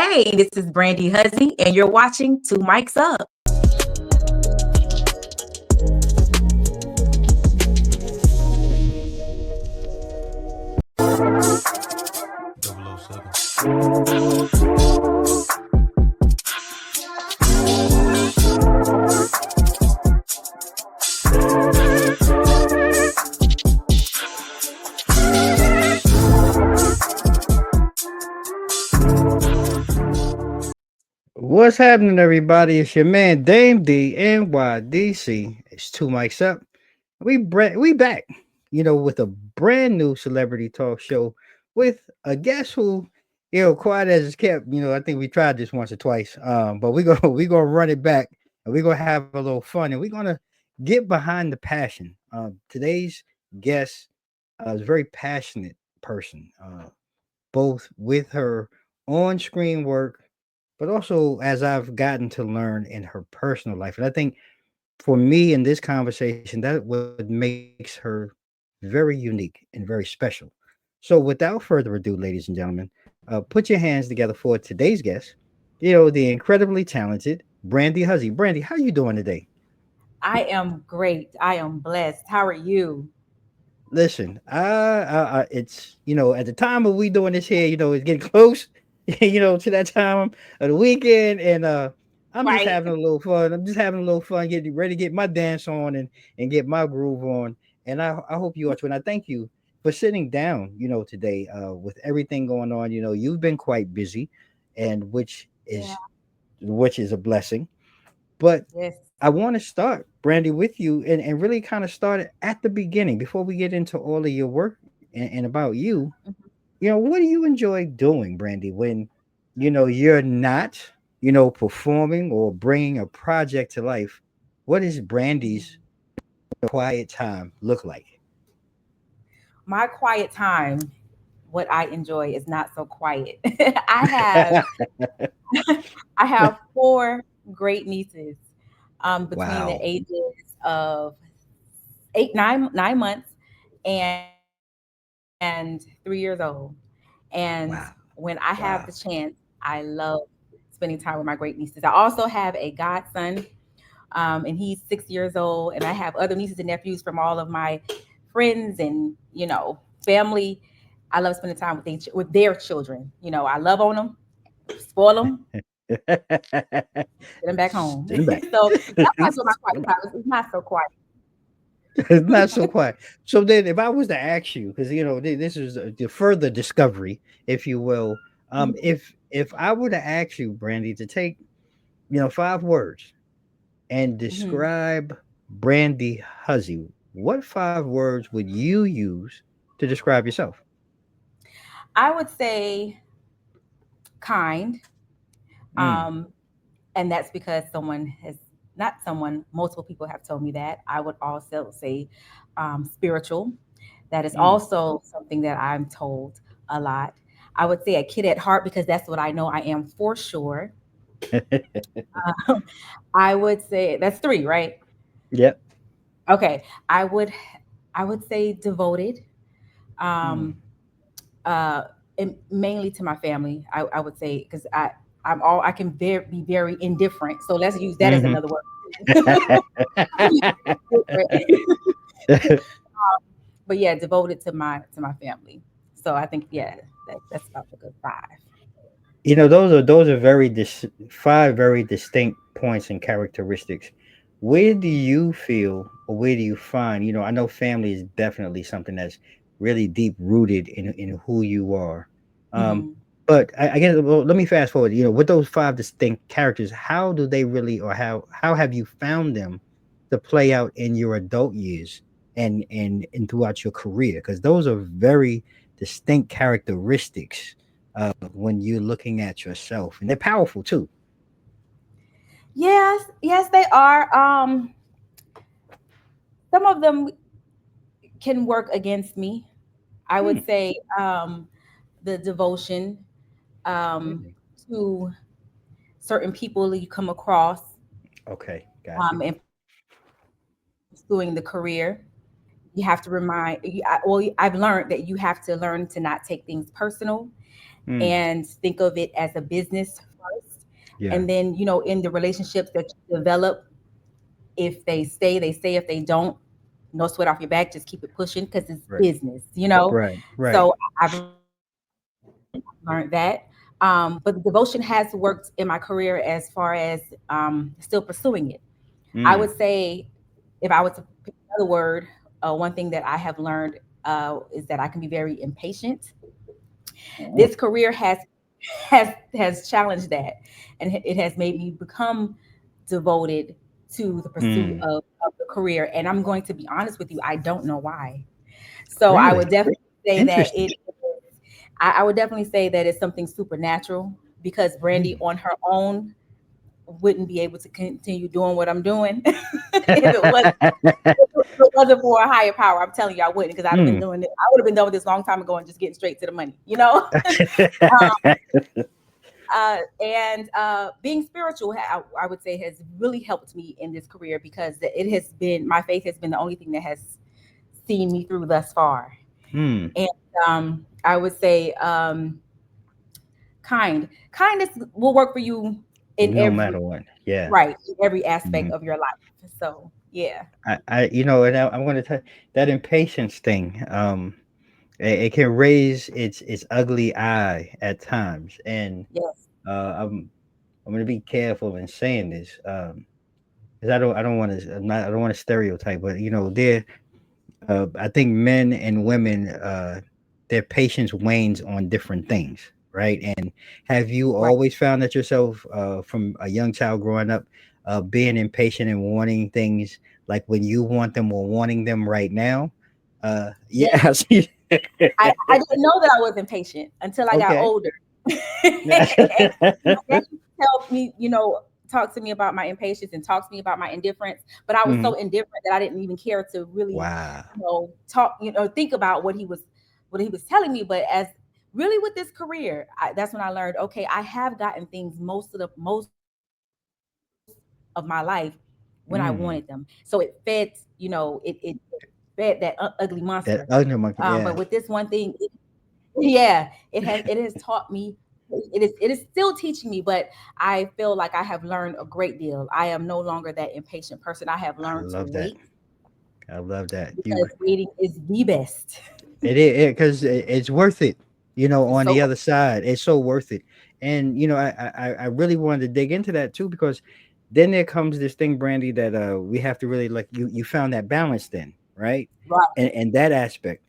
Hey, this is Brandi Huzzie, and you're watching Two Mics Up. Double O seven. What's happening, everybody? It's your man Dame D NYDC. It's Two Mics Up. We back, with a brand new celebrity talk show with a guest who, quiet as it's kept. I think we tried this once or twice. But we gonna run it back and we're gonna have a little fun and we're gonna get behind the passion. Today's guest is a very passionate person, both with her on-screen work but also as I've gotten to learn in her personal life. And I think for me in this conversation, that what makes her very unique and very special. So without further ado, ladies and gentlemen, put your hands together for today's guest, the incredibly talented Brandi Huzzie. Brandi, how you doing today? I am great. I am blessed. How are you? Listen, it's at the time of we doing this here, it's getting close, to that time of the weekend, and I'm just Right. having a little fun. I'm just having a little fun, getting ready to get my dance on and get my groove on. And I hope you are too. And I thank you for sitting down, today, with everything going on. You've been quite busy, and Yeah. which is a blessing. But Yes. I want to start, Brandy, with you and really kind of start it at the beginning before we get into all of your work and about you. What do you enjoy doing, Brandy, when, you're not, performing or bringing a project to life? What does Brandy's quiet time look like? My quiet time, what I enjoy is not so quiet. I have four great nieces, between the Wow. ages of 9 months and 3 years old. And Wow. when I have Wow. the chance, I love spending time with my great nieces. I also have a godson, and he's 6 years old. And I have other nieces and nephews from all of my friends and family. I love spending time with their children. I love on them, spoil them, get them back home. Sitting back. So that's what my quiet Sitting back. time is. It's not so quiet. It's not so quiet. So then, if I was to ask you, because this is the further discovery, if you will, if I were to ask you, Brandy, to take 5 words and Mhm. describe Brandy Huzzie, what 5 words would you use to describe yourself? I would say kind. Mm, Um, and that's because not someone, multiple people have told me that. I would also say spiritual. That is mm. also something that I'm told a lot. I would say a kid at heart because that's what I know I am for sure. I would say that's three, right? Yep. Okay. I would say devoted. Mm. Um, uh, and mainly to my family. I would say because I can be very indifferent. So let's use that as Hmm. another word. But yeah, devoted to my family. So I think yeah, that's about a good five. those are 5 very distinct points and characteristics. Where do you feel, or where do you find? I know family is definitely something that's really deep rooted in who you are. Um, Hmm. but I guess, well, let me fast forward. With those 5 distinct characters, how do they really, or how have you found them to play out in your adult years and throughout your career? Because those are very distinct characteristics when you're looking at yourself, and they're powerful too. Yes, yes, they are. Some of them can work against me. I Hmm. would say the devotion um, Hmm. to certain people that you come across Okay, got you. and pursuing the career. You have to I've learned that you have to learn to not take things personal Mm. and think of it as a business first. Yeah. And then, in the relationships that you develop, if they stay, they stay. If they don't, no sweat off your back. Just keep it pushing because it's Right. business. Right. Right. So I've learned that. But the devotion has worked in my career as far as still pursuing it. I would Mm. say, if I were to pick another word, one thing that I have learned is that I can be very impatient. This Oh. career has challenged that, and it has made me become devoted to the pursuit Mm. of the career. And I'm going to be honest with you, I don't know why. So I would Really definitely say that interesting. I would definitely say that it's something supernatural, because Brandy Mm. on her own wouldn't be able to continue doing what I'm doing if it wasn't for a higher power. I'm telling you, I wouldn't, because I'd have been Mm. doing it. I would have been done with this long time ago and just getting straight to the money. And being spiritual, I would say, has really helped me in this career, because it has been my faith has been the only thing that has seen me through thus far. Mm. And I would say, kindness will work for you in No matter what. Yeah. in every aspect Mhm. of your life. So yeah, And I'm going to tell that impatience thing. It can raise its ugly eye at times, and yes, I'm going to be careful in saying this, because I don't want to, I don't want to stereotype, but there, I think men and women, their patience wanes on different things, right? And have you right, always found that yourself, from a young child growing up, being impatient and wanting things like when you want them or wanting them right now? Yeah, yes. I see. I didn't know that I was impatient until I got Okay. older. And my dad used to tell me, talk to me about my impatience and talk to me about my indifference. But I was so Mhm. indifferent that I didn't even care to really, Wow. talk, think about what he was telling me. But as really with this career, that's when I learned, okay, I have gotten things most of my life when I wanted them. So it Mm. fed, it fed that ugly monster. That ugly But monkey. with this Yeah. one thing, yeah, it has taught me. It is still teaching me, but I feel like I have learned a great deal. I am no longer that impatient person. I have I learned to love that. wait, I love that. because waiting is the best. It is, because it's worth it. On the So other side, it's so worth it. And I really wanted to dig into that too, because then there comes this thing, Brandy, that we have to really, like, you found that balance then, right? right, And that aspect.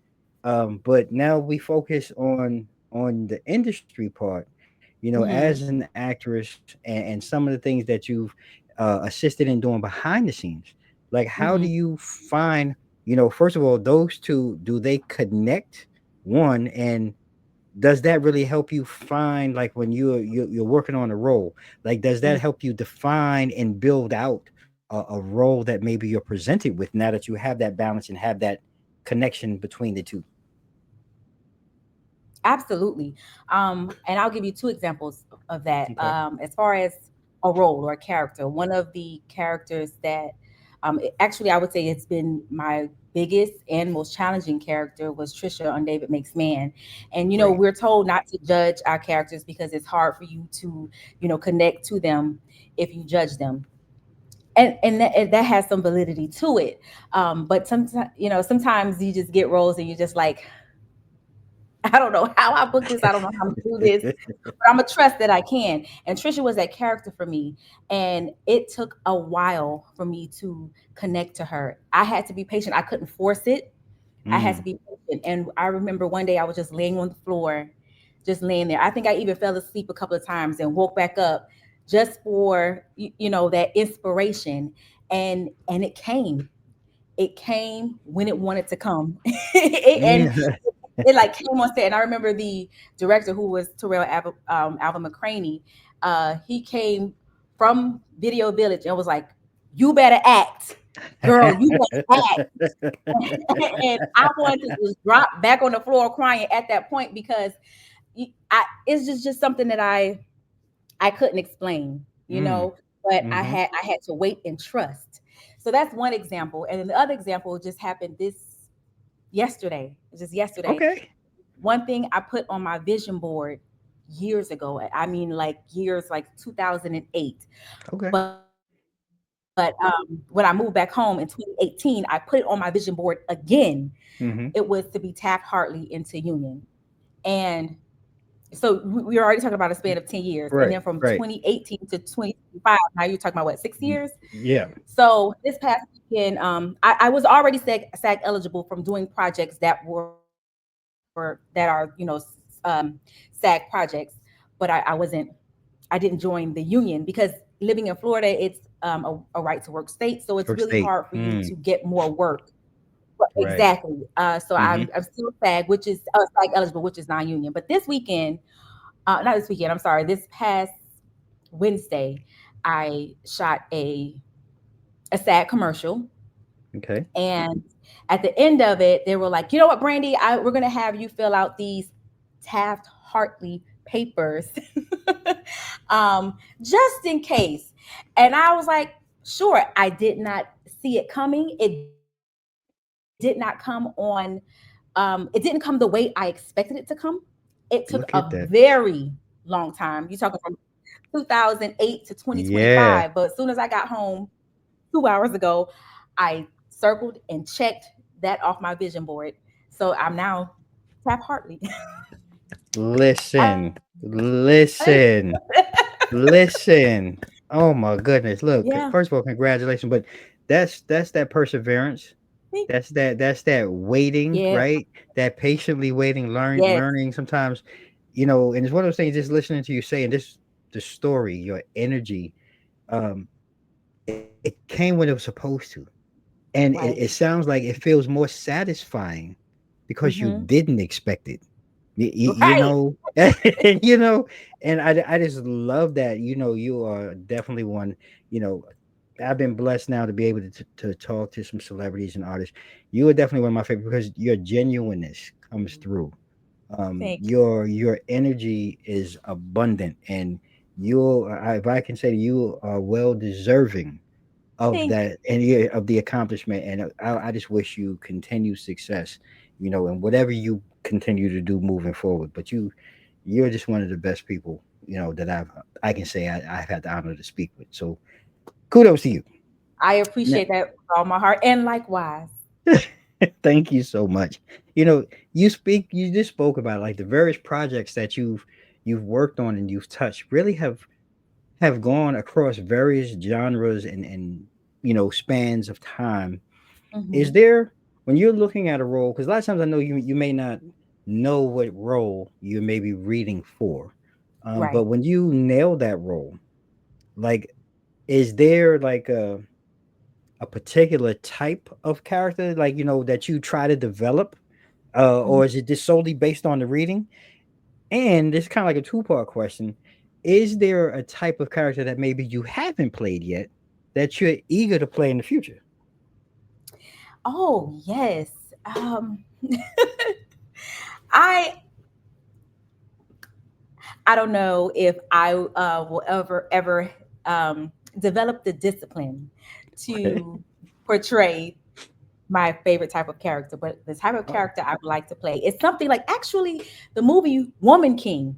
But now we focus on the industry part. As hmm an actress, and some of the things that you've assisted in doing behind the scenes, like, how do hmm you find, first of all, those two, do they connect? One, and does that really help you find, like, when you're working on a role, like, does that help you define and build out a role that maybe you're presented with, now that you have that balance and have that connection between the two? absolutely. And I'll give you two examples of that. Okay. As far as a role or a character, one of the characters that, actually, I would say it's been my biggest and most challenging character, was Trisha on David Makes Man. And Great. we're told not to judge our characters, because it's hard for you to connect to them if you judge them. And that has some validity to it. But sometimes you just get roles and you're just like, I don't know how I book this. I don't know how I'm gonna do this, but I'm gonna trust that I can. And Trisha was that character for me, and it took a while for me to connect to her. I had to be patient. I couldn't force it. I had to Mm. be patient. And I remember one day I was just laying on the floor, just laying there. I think I even fell asleep a couple of times and woke back up just for that inspiration. And it came. It came when it wanted to come. And Yeah. it like came on set. And I remember the director, who was Alvin McCraney. He came from Video Village and was like, "You better act, girl. You better act." And I wanted to just drop back on the floor crying at that point, because it's just something that I couldn't explain, Mm. but I Mhm. had I had to wait and trust. So that's one example. And then the other example just happened this yesterday. Just yesterday. Okay. One thing I put on my vision board, years ago. I mean, like years like 2008. Okay. But when I moved back home in 2018, I put it on my vision board again. It was Mm-hmm. to be Taft-Hartley into Union. And so we were already talking about a span of 10 years. And then Right. from Right. 2018 to 2025, now you're talking about what, 6 years? Yeah. So this past weekend, I was already SAG eligible from doing projects that are SAG projects, but I didn't join the union because living in Florida, it's a right to work state, so it's York really State. hard for you to get more work. Right. Exactly. So Mm-hmm. I'm still SAG, which is SAG eligible, which is non-union. But this weekend, not this weekend, I'm sorry, this past Wednesday, I shot a SAG commercial. Okay. And at the end of it, they were like, you know what, Brandy, we're going to have you fill out these Taft Hartley papers just in case. And I was like, sure. I did not see it coming. It did not come it didn't come the way I expected it to come. It took a Look at that. very long time. You're talking from 2008 to 2025. Yeah. But as soon as I got home 2 hours ago, I circled and checked that off my vision board. So I'm now Tap Hartley. Listen. I, Listen. Listen. Oh my goodness. Look, yeah. first of all, congratulations. But that's that perseverance. That's that waiting, Yeah. right? That patiently waiting, Yes. learning sometimes, and it's one of those things, just listening to you say, and this the story, your energy, um, it came when it was supposed to. And it Right. sounds like it feels more satisfying because you Hmm. didn't expect it. You Right. know, and I just love that. You are definitely one. You know, I've been blessed now to be able to talk to some celebrities and artists. You are definitely one of my favorite because your genuineness comes through. Thank you. Your energy is abundant, and if I can say, you are well deserving of Thank that, and yeah, of the accomplishment. And I just wish you continued success, and whatever you continue to do moving forward. But you're just one of the best people, that I can say I've had the honor to speak with. So kudos to you. I Now, appreciate that with all my heart. And likewise. thank you so much. You just spoke about like the various projects that you've worked on and you've touched really have gone across various genres and spans of time. Is Hmm. there, when you're looking at a role, because a lot of times I know you may not know what role you may be reading for, but Right. when you nail that role, like, is there like a particular type of character, like, that you try to develop, or is it just solely based on the reading? And it's kind of like a two-part question: is there a type of character that maybe you haven't played yet that you're eager to play in the future? Oh, yes. Um, I I don't know if I will ever develop the discipline Okay. to portray my favorite type of character, but the type of Oh, character I would like to play is something like actually the movie Woman King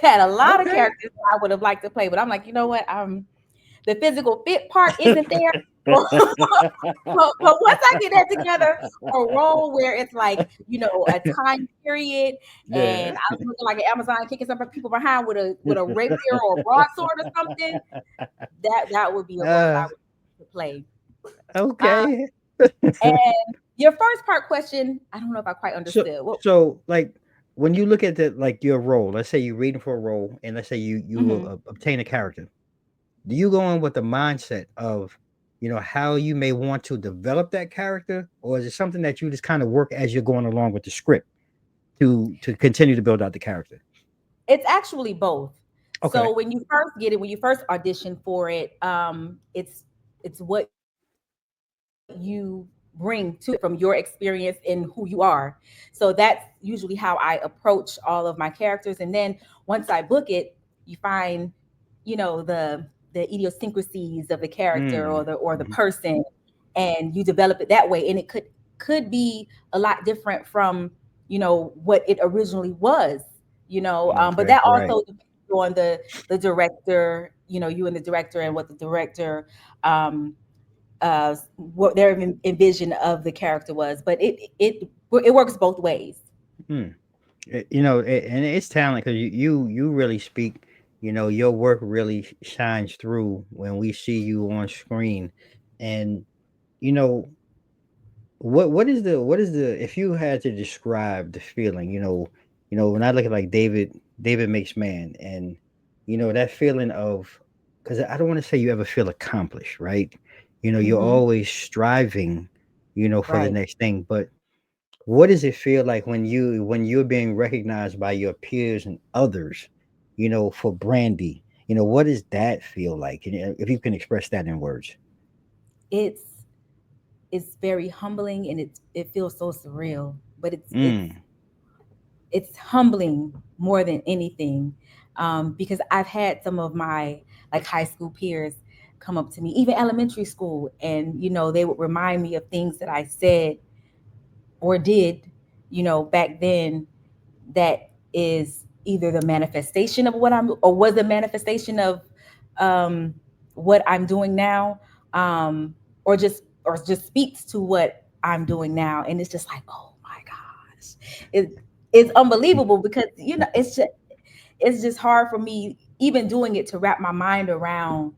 had a lot of okay. characters I would have liked to play, but I'm like, you know what? The physical fit part isn't there. But once I get that together, a role where it's like, a time period, Yeah. and I'm looking like an Amazon kicking some people behind with a rapier or a broadsword or something, that would be a role I Uh, would play. Uh, okay. and your first part question, I don't know if I quite so understood. What? so like, when you look at the, like, your role, let's say you're reading for a role, and let's say you Mhm. obtain a character. Do you go in with the mindset of, how you may want to develop that character, or is it something that you just kind of work as you're going along with the script to continue to build out the character? It's actually both. So Okay. when you first get it, when you first audition for it, it's what you bring to it from your experience and who you are. So that's usually how I approach all of my characters. And then once I book it, you find, the idiosyncrasies of the character or Mm. the Mhm. person, and you develop it that way. And it could be a lot different from what it originally was. But Okay, that right. also depends on the director, you and the director and what the director um what their envision of the character was. But it works both ways. Hmm. And it's talent because you really speak. Your work really shines through when we see you on screen, and you know what is the if you had to describe the feeling, when I look at like David makes man, and that feeling of, because I don't want to say you ever feel accomplished, right? You're Hmm. always striving, for the Right. next thing, but what does it feel like when you're being recognized by your peers and others, for Brandy? What does that feel like? And if you can express that in words. it's it's very humbling, and it feels so surreal, but Mm, it's humbling more than anything, because I've had some of my like high school peers come up to me, even elementary school, and they would remind me of things that I said or did, back then, that is either the manifestation of what I'm, or was a manifestation of um, what I'm doing now, or just speaks to what I'm doing now, and it's just like, oh my gosh, it's unbelievable, because it's just hard for me even doing it to wrap my mind around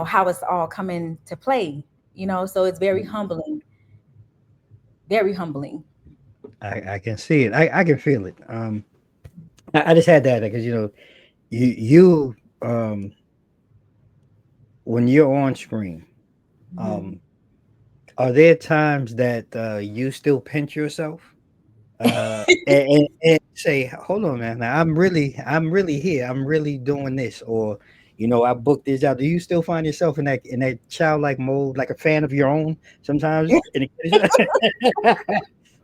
how it's all coming to play. So it's very humbling, very humbling. I can see it. I can feel it. I just had that because you when you're on screen, Mhm. um, are there times that you still pinch yourself? And say, hold on, man. Now I'm really here. I'm really doing this, or I booked this out. Do you still find yourself in that childlike mode, like a fan of your own sometimes?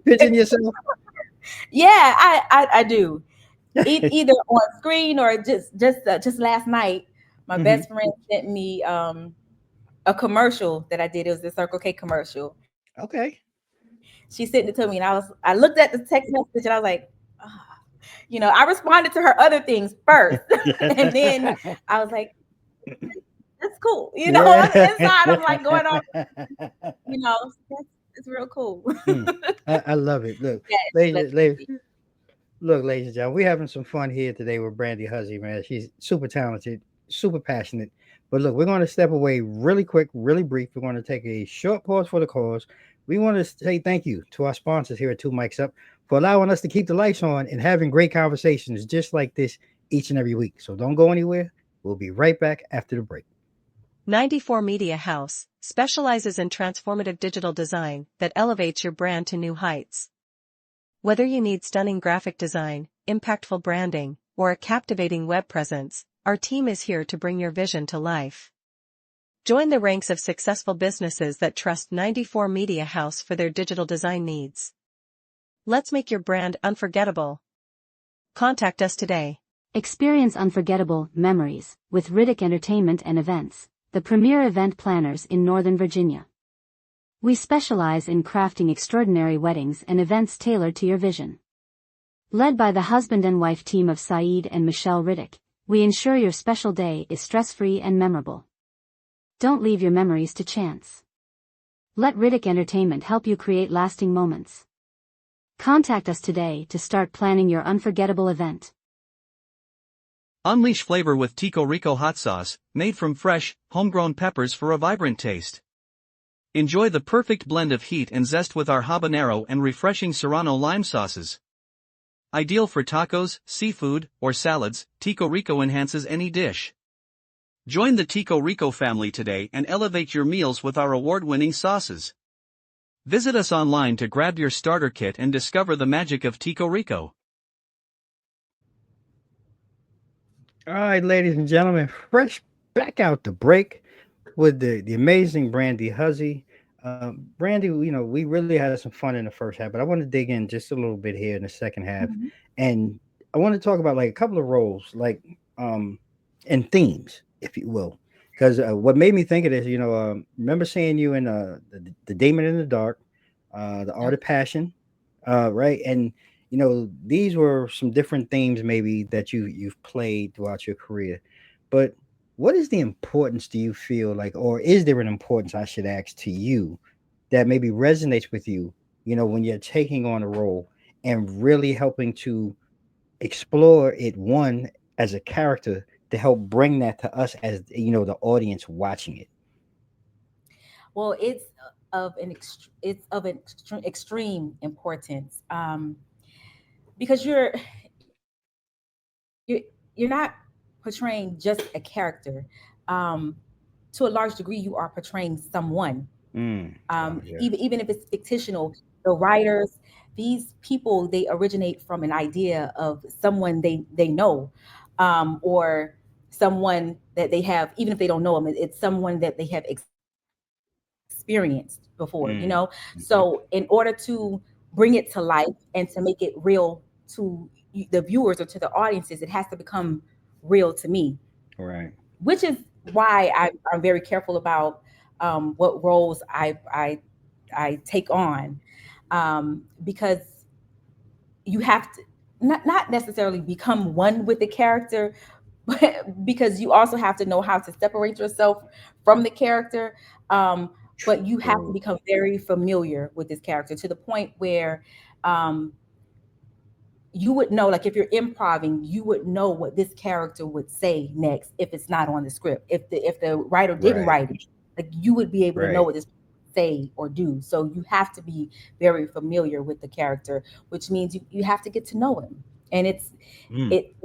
Pitching yourself. Yeah, I do. Either on screen or just last night, my Hmm. best friend sent me a commercial that I did. It was the Circle K commercial. Okay. She sent it to me, and I looked at the text message, and I was like, ah. I responded to her other things first, and then I was like, that's cool. Inside I'm like going on, that's it's real cool. Mm, I love it. Look, Yeah, it's a ladies, blessing to ladies, see. look, ladies and gentlemen, we're having some fun here today with Brandi Huzzie, man. She's super talented, super passionate. But look, we're going to step away really quick, really brief. We're going to take a short pause for the cause. We want to say thank you to our sponsors here at Two Mics Up for allowing us to keep the lights on and having great conversations just like this each and every week. So don't go anywhere. We'll be right back after the break. 94 Media House specializes in transformative digital design that elevates your brand to new heights. Whether you need stunning graphic design, impactful branding, or a captivating web presence, our team is here to bring your vision to life. Join the ranks of successful businesses that trust 94 Media House for their digital design needs. Let's make your brand unforgettable. Contact us today. Experience unforgettable memories with Riddick Entertainment and Events, the premier event planners in Northern Virginia. We specialize in crafting extraordinary weddings and events tailored to your vision. Led by the husband and wife team of Saeed and Michelle Riddick, we ensure your special day is stress-free and memorable. Don't leave your memories to chance. Let Riddick Entertainment help you create lasting moments. Contact us today to start planning your unforgettable event. Unleash flavor with Tico Rico hot sauce, made from fresh, homegrown peppers for a vibrant taste. Enjoy the perfect blend of heat and zest with our habanero and refreshing Serrano lime sauces. Ideal for tacos, seafood, or salads, Tico Rico enhances any dish. Join the Tico Rico family today and elevate your meals with our award-winning sauces. Visit us online to grab your starter kit and discover the magic of Tico Rico. All right, ladies and gentlemen, fresh back out the break with the amazing Brandi Huzzie. Brandi, we really had some fun in the first half, but I want to dig in just a little bit here in the second half, Mhm. and I want to talk about like a couple of roles, like and themes, if you will, because what made me think of this, remember seeing you in the Damon in the Dark, the Art Okay. of Passion, right, and these were some different themes maybe that you've played throughout your career. But what is the importance, do you feel like, or is there an importance, I should ask, to you that maybe resonates with you, when you're taking on a role and really helping to explore it, one, as a character, to help bring that to us as the audience watching it? Well, it's of an extreme importance, because you're not portraying just a character. Um, to a large degree, you are portraying someone. Wow, yeah. Even if it's fictional, the writers, these people, they originate from an idea of someone they know, or someone that they have, even if they don't know them, it's someone that they have experienced before. So Mm, in order mhm. to bring it to life and to make it real to the viewers or to the audiences, it has to become real to me, Right. which is why I'm very careful about what roles I take on, because you have to not necessarily become one with the character, but because you also have to know how to separate yourself from the character. But you have to True. become very familiar with this character to the point where um, you would know, like if you're improving, you would know what this character would say next if it's not on the script. If the writer didn't Right. write it, like you would be able to know Right. what this say or do. So you have to be very familiar with the character, which means you have to get to know him. And Mm. it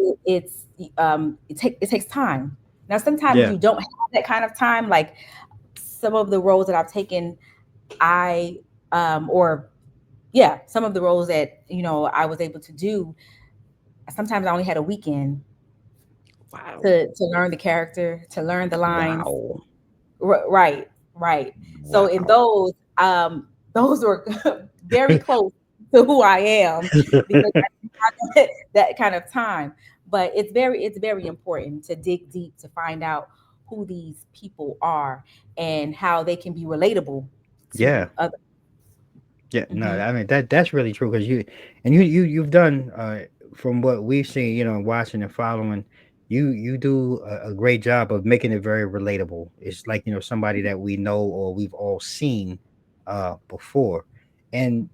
takes time. Now sometimes Yeah. you don't have that kind of time. Like some of the roles that I've taken, I or yeah, some of the roles that I was able to do, sometimes I only had a weekend Wow. to learn the character, to learn the lines. Wow. Right, right. So in Wow. those were very close to who I am, because I didn't have that kind of time. But it's very important to dig deep to find out who these people are and how they can be relatable Yeah. to others. Yeah, no, Hmm. I mean that's really true because you've done, from what we've seen, watching and following, you do a great job of making it very relatable. It's like, somebody that we know or we've all seen before. And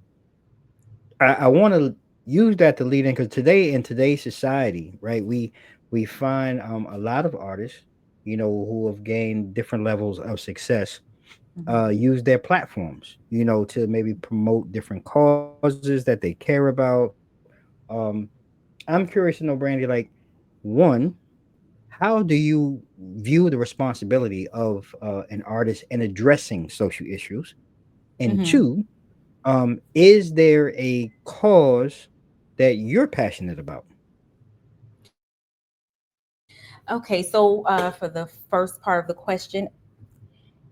I want to use that to lead in, because today, in today's society, right, we find a lot of artists, who have gained different levels of success, Hmm. use their platforms, to maybe promote different causes that they care about. I'm curious to know, Brandy, like, one, how do you view the responsibility of an artist in addressing social issues? And Hmm. two, is there a cause that you're passionate about? Okay, so for the first part of the question,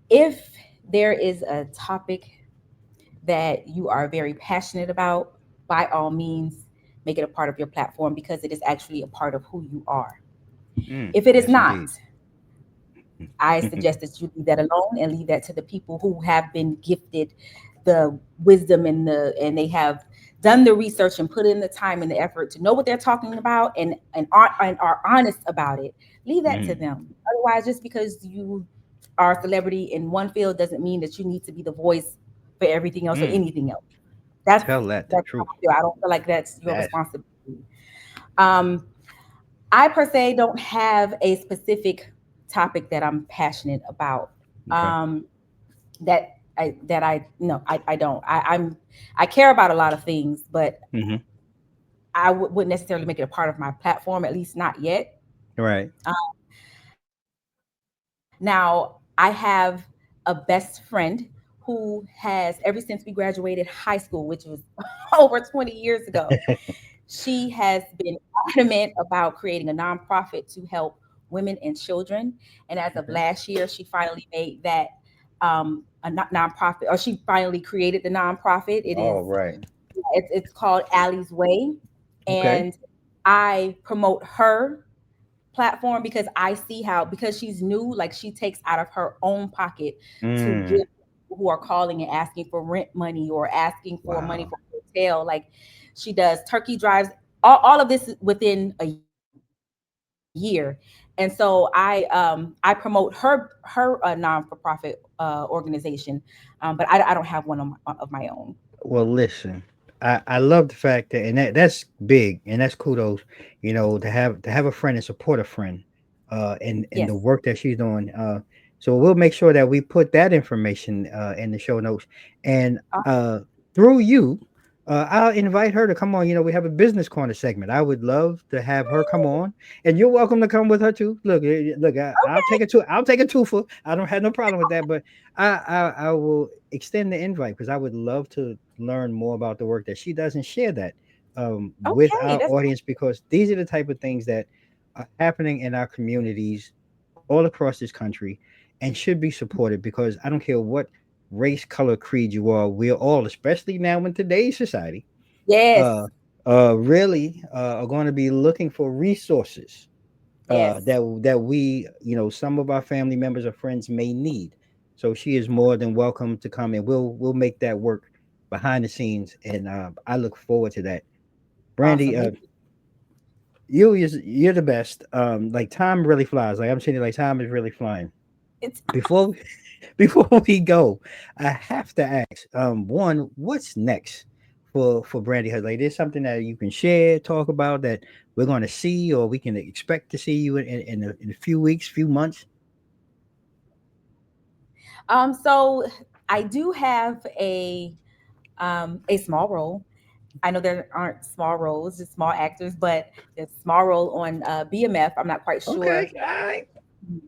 if there is a topic that you are very passionate about, by all means, make it a part of your platform because it is actually a part of who you are. If it is Yes, not, indeed. I suggest that you leave that alone and leave that to the people who have been gifted the wisdom and they have done the research and put in the time and the effort to know what they're talking about and are honest about it. Leave that to Mm, them. Otherwise, just because you are a celebrity in one field doesn't mean that you need to be the voice for everything else or mm. anything else. That's Tell that the that's how truth. I feel. I don't feel like that's your That responsibility. Um, I per se don't have a specific topic that I'm passionate about. okay. Um, that I no, I don't. I care about a lot of things, but Hmm. I wouldn't necessarily make it a part of my platform, at least not yet. Right. Now, I have a best friend who has, ever since we graduated high school, which was over 20 years ago, she has been adamant about creating a nonprofit to help women and children. And as of Okay. last year, she finally made that a nonprofit, or she finally created the nonprofit. All right. It's called Allie's Way, Okay. and I promote her platform because I see how, because she's new, like she takes out of her own pocket to Mm. give people who are calling and asking for rent money or asking for money Wow. for hotel. Like She does turkey drives. All of this within a year. And so I promote her non-for-profit organization, but I don't have one of my own. Well, listen, I love the fact that, and that's big, and that's kudos, to have a friend and support a friend, in Yes. the work that she's doing. So we'll make sure that we put that information in the show notes, and through you, I'll invite her to come on. We have a business corner segment. I would love to have her come on, and you're welcome to come with her too. Look, look, I'll take it to, I'll take a two for. I don't have no problem with that, but I will extend the invite because I would love to learn more about the work that she does and share that with Okay, our that's audience, because these are the type of things that are happening in our communities all across this country and should be supported, because I don't care what race, color, creed you are, we're all, especially now in today's society, yes, uh really are going to be looking for resources yes, that we, some of our family members or friends may need. So she is more than welcome to come, and we'll make that work behind the scenes, and I look forward to that. awesome. Brandy, Thank you. you're the best. Like, time really flies. Like, I'm saying, like, time is really flying. It's Before before we go, I have to ask, one, what's next for Brandy Huzzie? Like, there's something that you can share, talk about, that we're going to see, or we can expect to see you in a few weeks, few months. so I do have a small role. I know there aren't small roles, just small actors, but there's a small role on BMF. I'm not quite Okay, sure. all right,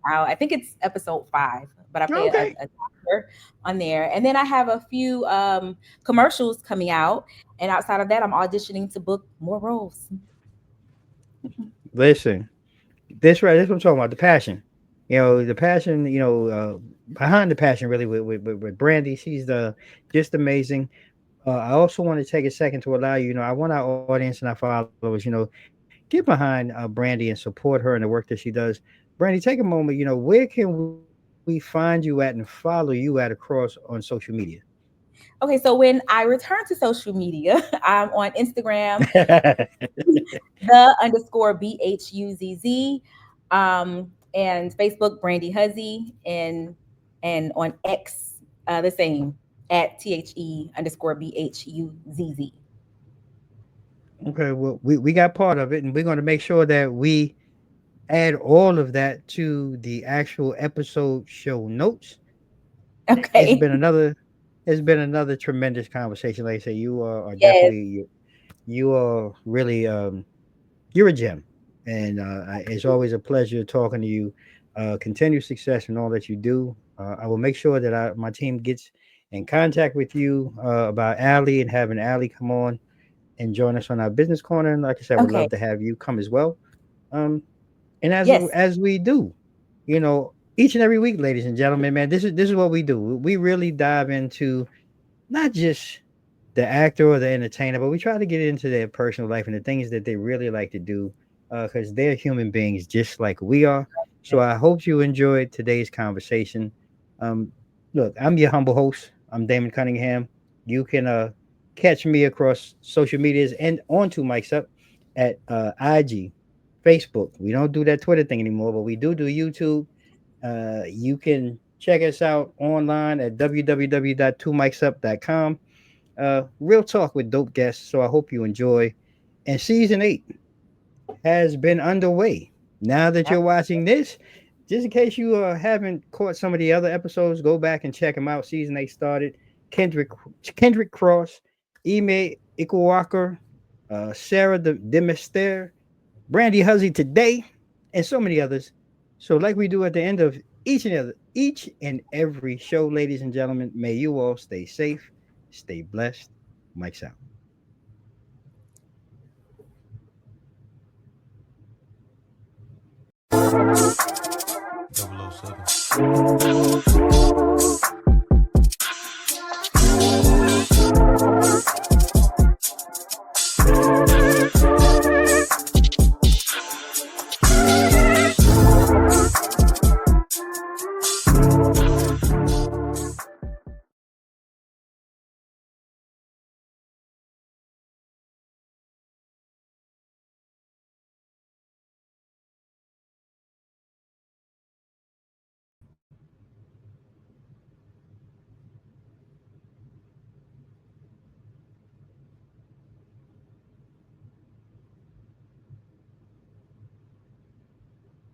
I think it's episode 5, but I play okay. a doctor on there. And then I have a few commercials coming out. And outside of that, I'm auditioning to book more roles. Listen, this right, this what I'm talking about. The passion, the passion, behind the passion, really, with Brandy. She's the just amazing. I also want to take a second to allow you, I want our audience and our followers, get behind Brandy and support her in the work that she does. Brandy, take a moment. Where can we find you at and follow you at across on social media? Okay, so when I return to social media, I'm on Instagram, the underscore BHUZZ, and Facebook, Brandi Huzzie, and on X, the same at THE underscore BHUZZ. Okay, well, we got part of it, and we're going to make sure that we add all of that to the actual episode show notes. It's Okay. been another, it's been another tremendous conversation. Like I say, you are Yes. definitely, you are really, you're a gem, and it's always a pleasure talking to you. Continue success in all that you do. I will make sure that my team gets in contact with you about Allie, and having Allie come on and join us on our business corner. And like I said, I would Okay. love to have you come as well. Um, and Yes. as we do, each and every week, ladies and gentlemen, man, this is what we do. We really dive into not just the actor or the entertainer, but we try to get into their personal life and the things that they really like to do, because they're human beings just like we are. So I hope you enjoyed today's conversation. Um, Look, I'm your humble host. I'm Damon Cunningham. You can catch me across social medias and onto Mike's Up at IG, Facebook. We don't do that Twitter thing anymore, but we do YouTube. You can check us out online at www.2mikes.com. Real talk with dope guests. So I hope you enjoy. And season 8 has been underway. Now that you're watching this, just in case you haven't caught some of the other episodes, go back and check them out. Season 8 started. Kendrick Cross, Ime Ikuwalker, Sarah Demister, Brandi Huzzie today, and so many others. So, like we do at the end of each and every show, ladies and gentlemen, may you all stay safe, stay blessed. Mike's out. Double O seven.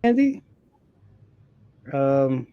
Andy. Um,